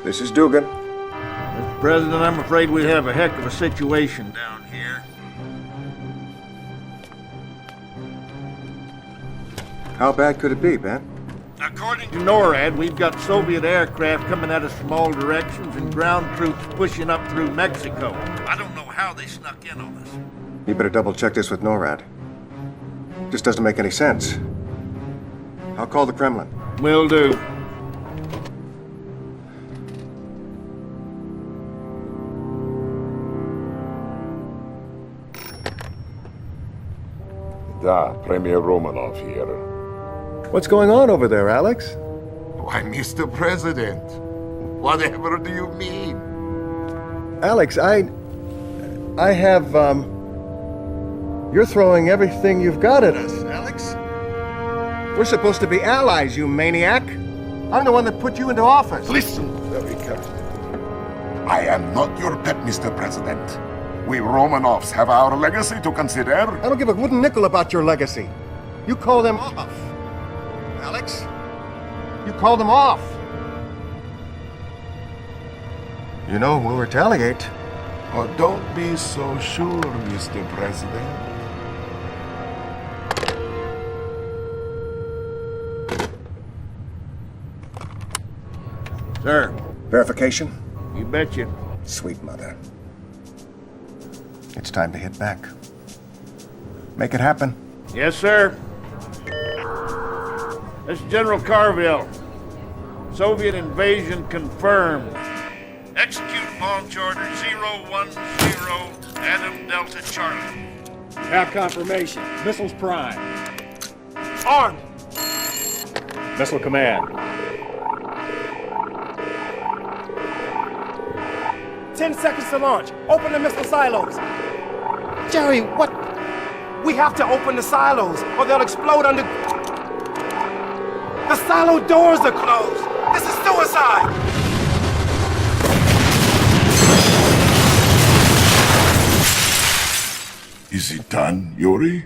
This is Dugan. Mr. President, I'm afraid we have a heck of a situation down here. How bad could it be, Ben? According to NORAD, we've got Soviet aircraft coming at us from all directions and ground troops pushing up through Mexico. I don't know how they snuck in on us. You better double-check this with NORAD. This doesn't make any sense. I'll call the Kremlin. Will do. Da, Premier Romanov here. What's going on over there, Alex? Why, Mr. President, whatever do you mean? Alex, I have, You're throwing everything you've got at us, Alex. We're supposed to be allies, you maniac. I'm the one that put you into office. Listen very carefully. I am not your pet, Mr. President. We Romanovs have our legacy to consider. I don't give a wooden nickel about your legacy. You call them off. Alex, you call them off. You know, we'll retaliate. Oh, don't be so sure, Mr. President. Sir, Verification? you betcha. Sweet mother. It's time to hit back. Make it happen. Yes, sir. This is General Carville. Soviet invasion confirmed. Execute launch order 010, Adam Delta Charlie. Have confirmation. Missiles prime. Armed! Missile command. 10 seconds to launch. Open the missile silos. Jerry, what? We have to open the silos, or they'll explode under... The silo doors are closed. This is suicide. Is it done, Yuri?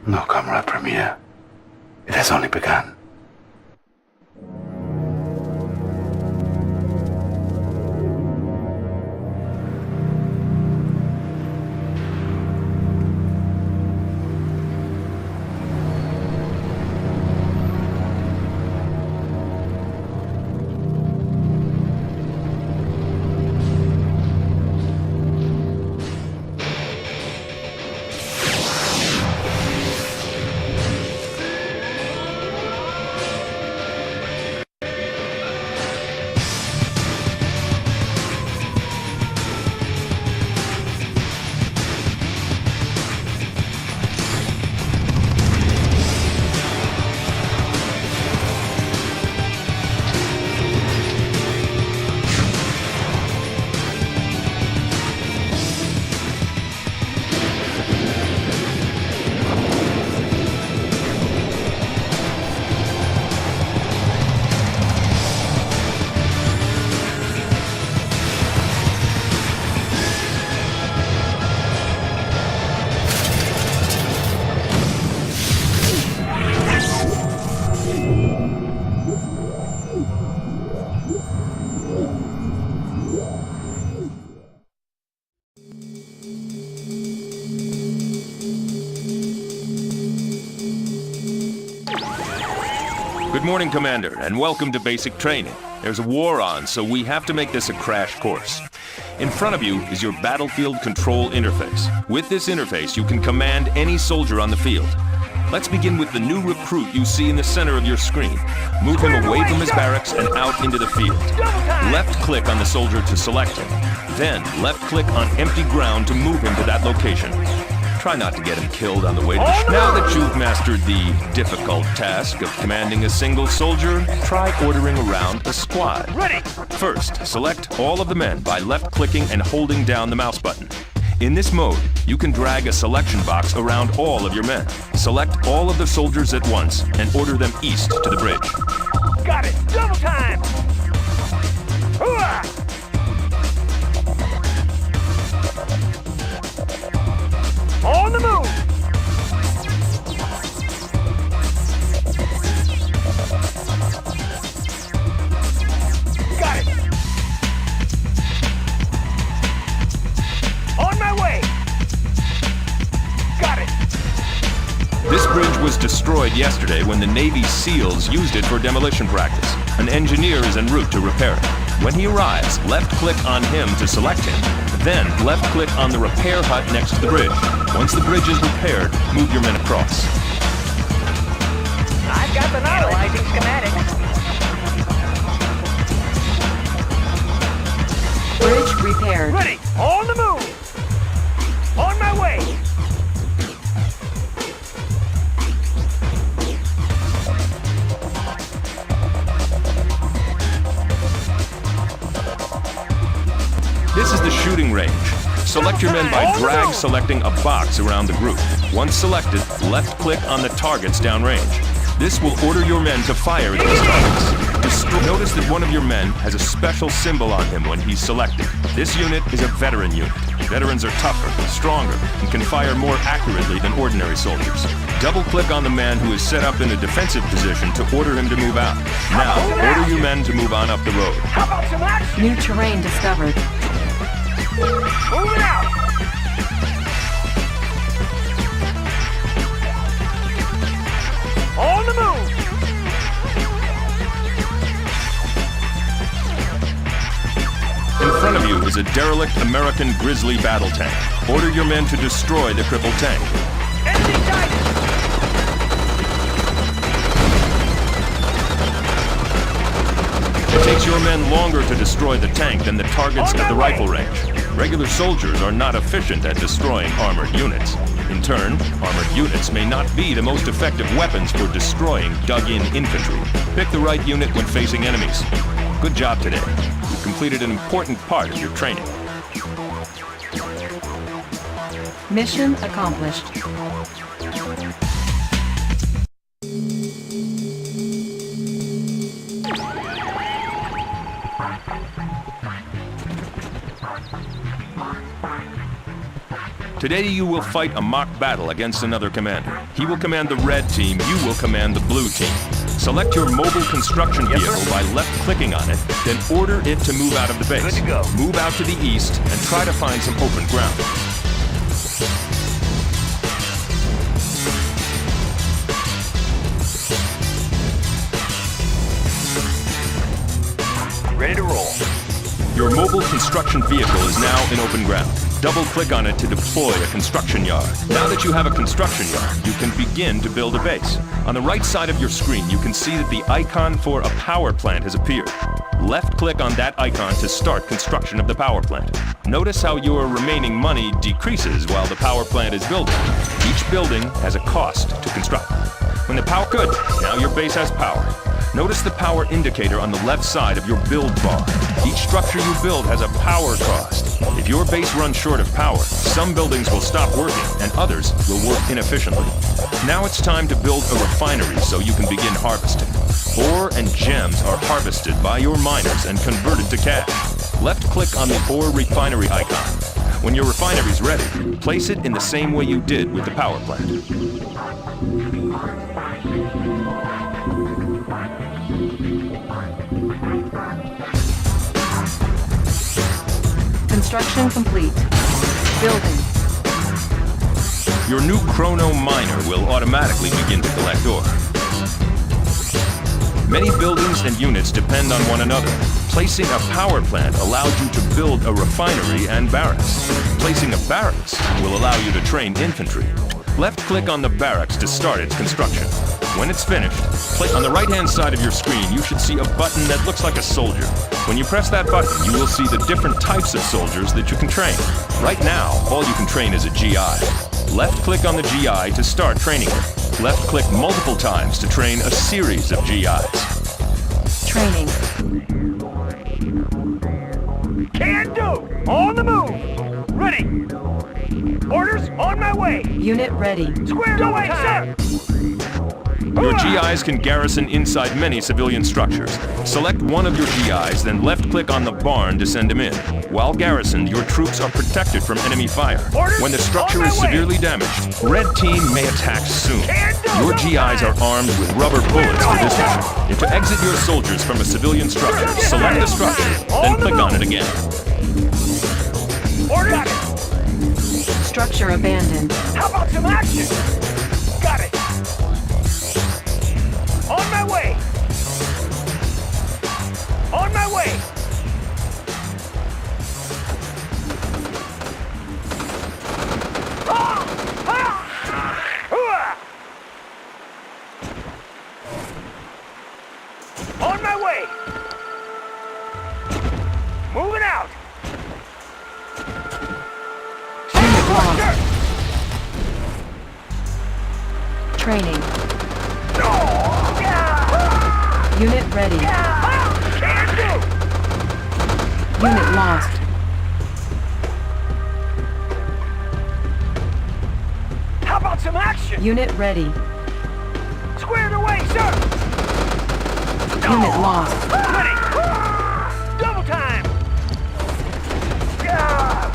No, Comrade Premier. It has only begun. Good morning, Commander, and welcome to basic training. There's a war on, so we have to make this a crash course. In front of you is your battlefield control interface. With this interface, you can command any soldier on the field. Let's begin with the new recruit you see in the center of your screen. Move him away from his barracks and out into the field. Left-click on the soldier to select him. Then, left-click on empty ground to move him to that location. Try not to get him killed on the way to the Now that you've mastered the difficult task of commanding a single soldier, try ordering around a squad. Ready! First, select all of the men by left-clicking and holding down the mouse button. In this mode, you can drag a selection box around all of your men. Select all of the soldiers at once and order them east to the bridge. Got it! Double time! Hooah! On the move! it yesterday when the Navy SEALs used it for demolition practice. An engineer is en route to repair it. When he arrives, left-click on him to select him. Then, left-click on the repair hut next to the bridge. Once the bridge is repaired, move your men across. I've got the knowledge. Analyzing schematics. Bridge repaired. Ready! On the move! On my way! This is the shooting range. Select your men by drag selecting a box around the group. Once selected, left-click on the targets downrange. This will order your men to fire at these targets. Notice that one of your men has a special symbol on him when he's selected. This unit is a veteran unit. Veterans are tougher, stronger, and can fire more accurately than ordinary soldiers. Double-click on the man who is set up in a defensive position to order him to move out. Now, order your men to move on up the road. How about some action? New terrain discovered. Moving out! On the move! In front of you is a derelict American Grizzly battle tank. Order your men to destroy the crippled tank. Enemy target! It takes your men longer to destroy the tank than the targets at the rifle range. Regular soldiers are not efficient at destroying armored units. In turn, armored units may not be the most effective weapons for destroying dug-in infantry. Pick the right unit when facing enemies. Good job today. You've completed an important part of your training. Mission accomplished. Today you will fight a mock battle against another commander. He will command the red team, you will command the blue team. Select your mobile construction vehicle by left-clicking on it, then order it to move out of the base. Good to go. Move out to the east and try to find some open ground. Ready to roll. Your mobile construction vehicle is now in open ground. Double-click on it to deploy a construction yard. Now that you have a construction yard, you can begin to build a base. On the right side of your screen, you can see that the icon for a power plant has appeared. Left-click on that icon to start construction of the power plant. Notice how your remaining money decreases while the power plant is building. Each building has a cost to construct. When the power... Good! Now your base has power. Notice the power indicator on the left side of your build bar. Each structure you build has a power cost. If your base runs short of power, some buildings will stop working and others will work inefficiently. Now it's time to build a refinery so you can begin harvesting. Ore and gems are harvested by your miners and converted to cash. Left-click on the ore refinery icon. When your refinery is ready, place it in the same way you did with the power plant. Construction complete. Building. Your new chrono miner will automatically begin to collect ore. Many buildings and units depend on one another. Placing a power plant allows you to build a refinery and barracks. Placing a barracks will allow you to train infantry. Left-click on the barracks to start its construction. When it's finished, click on the right-hand side of your screen. You should see a button that looks like a soldier. When you press that button, you will see the different types of soldiers that you can train. Right now, all you can train is a GI. Left-click on the GI to start training him. Left-click multiple times to train a series of GIs. Training. Can do! On the move! Ready! Orders on my way! Unit ready. Squared away, sir! Your GIs can garrison inside many civilian structures. Select one of your GIs, then left-click on the barn to send him in. While garrisoned, your troops are protected from enemy fire. When the structure is severely damaged, red team may attack soon. Your GIs are armed with rubber bullets for this mission. If to exit your soldiers from a civilian structure, select the structure, then click on it again. Orders! Structure abandoned. How about some action? Got it! my way! Moving out! Unit lost. Sir. Training. Yeah. Unit ready. Can do! Unit lost. How about some action? Unit ready. Squared away, sir! Unit lost. Ready! Double time! Yeah.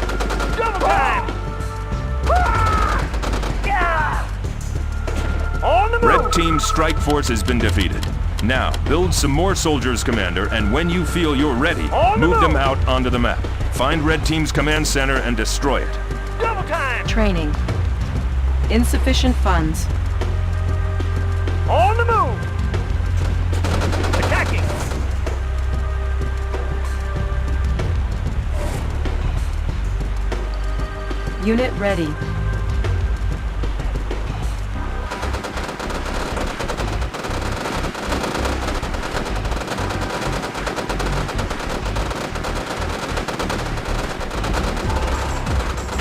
Double time! Yeah. On the move! Red Team's strike force has been defeated. Now, build some more soldiers, Commander, and when you feel you're ready, On the move them move. out onto the map. Find Red Team's command center and destroy it. Double time! Training. Insufficient funds. On the move! Attacking! Unit ready.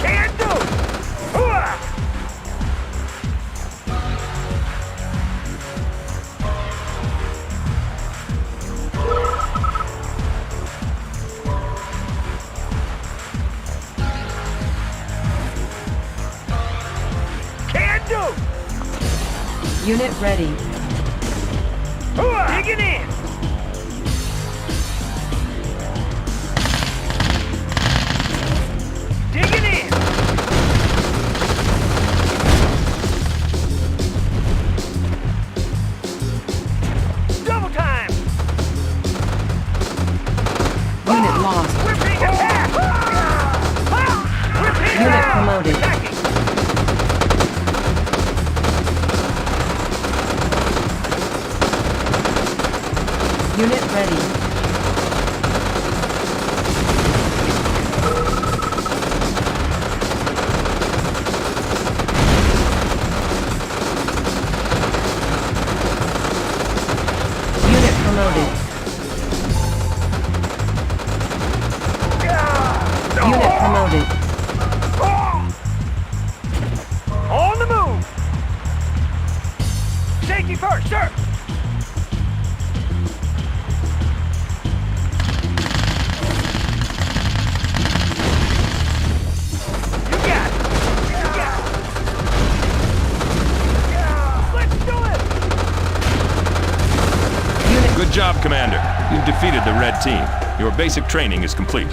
Can do! Hooah! Can do! Unit ready. Hooah! Digging in! Digging in! Double time! Unit lost. We're being attacked! We're being Unit attacked! promoted. Attacking! Unit ready. Unit promoted. Unit promoted. On the move! Safety first, sir! You got it! You got it! Let's do it! Good job, Commander. You've defeated the Red Team. Your basic training is complete.